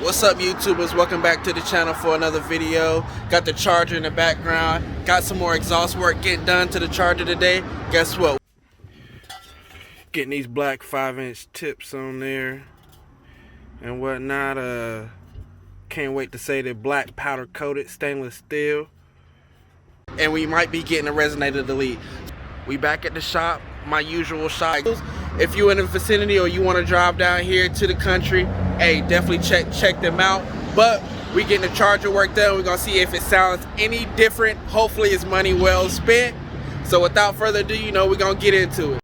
What's up, YouTubers? Welcome back to the channel for another video. Got the Charger in the background. Got some more exhaust work getting done to the Charger today. Guess what? Getting these black 5-inch tips on there and whatnot. Can't wait to say they're black powder coated stainless steel. And we might be getting a resonator delete. We back at the shop, my usual shop. If you're in the vicinity or you want to drive down here to the country, hey, definitely check them out. But we getting the Charger work done. We're gonna see if it sounds any different. Hopefully it's money well spent. So without further ado, we're gonna get into it.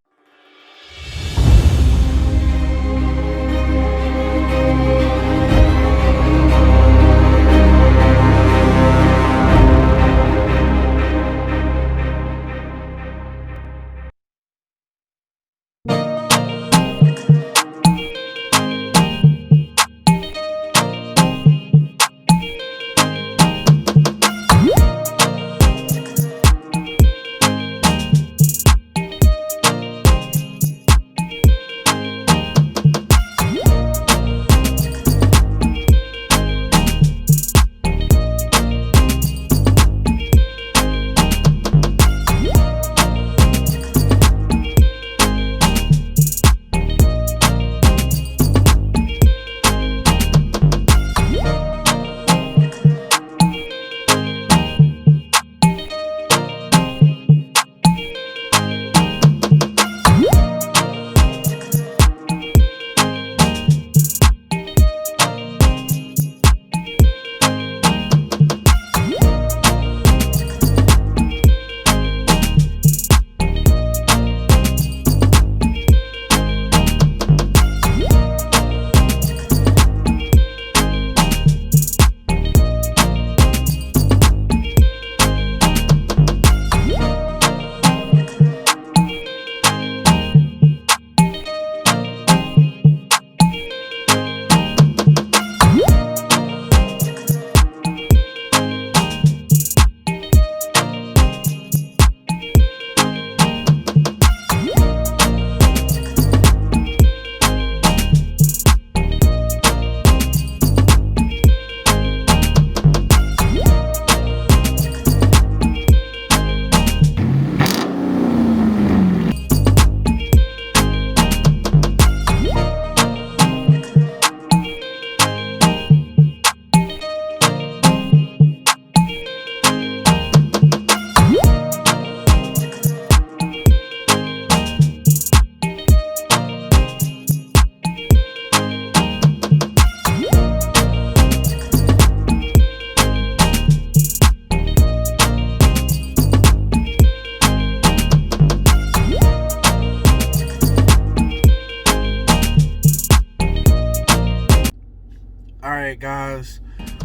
Alright guys,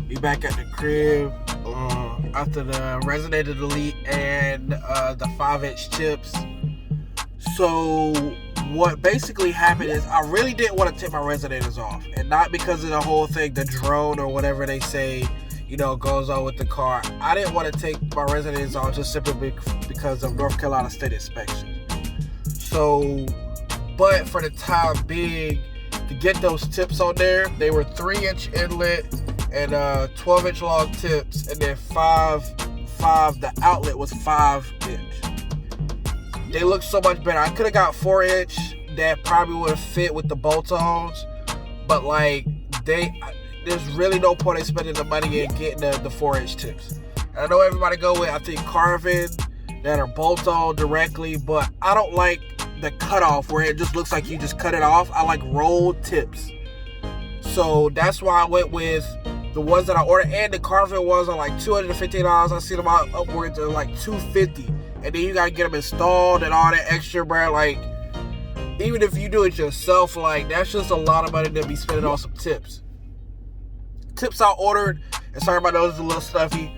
we back at the crib after the resonator delete and the 5-inch tips. So what basically happened is I really didn't want to take my resonators off, and not because of the whole thing, the drone or whatever they say goes on with the car. I didn't want to take my resonators off just simply because of North Carolina State inspection. So, but for the time being, to get those tips on there, they were 3-inch inlet and 12-inch long tips, and then the outlet was 5-inch. They look so much better. I could have got 4-inch that probably would have fit with the bolt-ons, but like there's really no point in spending the money in getting the 4-inch tips. And I know everybody go with, I think, Carvin that are bolt-on directly, but I don't like the cutoff where it just looks like you just cut it off. I like rolled tips. So that's why I went with the ones that I ordered, and the Carvin ones are like $215. I see them out upwards of like $250, and then you gotta get them installed and all that extra, bro. Like, even if you do it yourself, like, that's just a lot of money to be spending on some tips. Tips I ordered, and sorry about those, a little stuffy.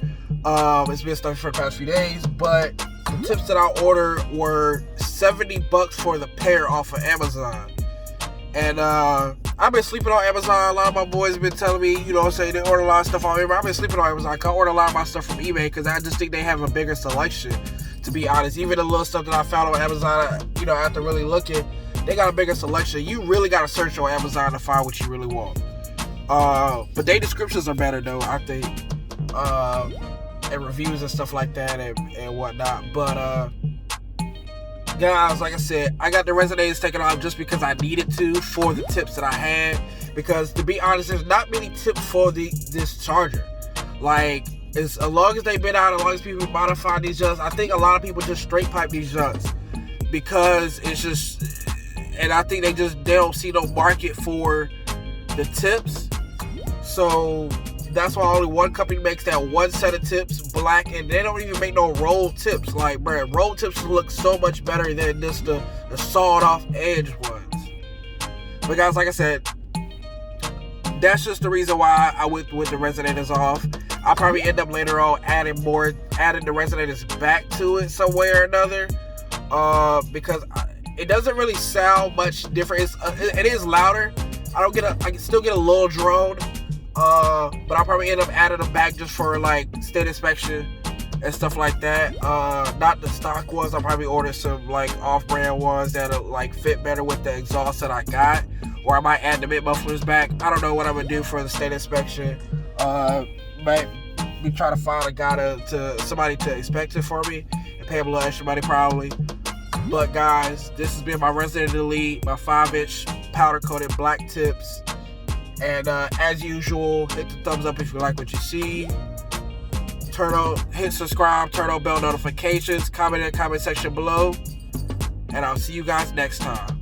It's been stuffy for the past few days, but the tips that I ordered were $70 for the pair off of Amazon. And I've been sleeping on Amazon. A lot of my boys have been telling me, they order a lot of stuff on Amazon. I've been sleeping on Amazon. I can order a lot of my stuff from eBay because I just think they have a bigger selection, to be honest. Even the little stuff that I found on Amazon, after really looking, they got a bigger selection. You really got to search on Amazon to find what you really want. But their descriptions are better though, I think. And reviews and stuff like that and whatnot. But guys, like I said, I got the resonators taken off just because I needed to for the tips that I had. Because to be honest, there's not many tips for this charger. Like, as long as they've been out, as long as people modify these junts, I think a lot of people just straight pipe these junts because it's just, and I think they don't see no market for the tips. So that's why only one company makes that one set of tips, black, and they don't even make no rolled tips. Like, bro, rolled tips look so much better than just the sawed off edge ones. But guys, like I said, that's just the reason why I went with the resonators off. I'll probably end up later on adding the resonators back to it some way or another, because it doesn't really sound much different. It is louder. I can still get a little drone, but I'll probably end up adding them back just for like state inspection and stuff like that. Not the stock ones. I'll probably order some like off-brand ones that'll like fit better with the exhaust that I got. Or I might add the mid mufflers back. I don't know what I'm gonna do for the state inspection. Might be trying to find a guy somebody to inspect it for me and pay him a little extra money probably. But guys, this has been my Resident Elite, my 5-inch powder coated black tips. And as usual, hit the thumbs up if you like what you see. Hit subscribe, turn on bell notifications, comment in the comment section below. And I'll see you guys next time.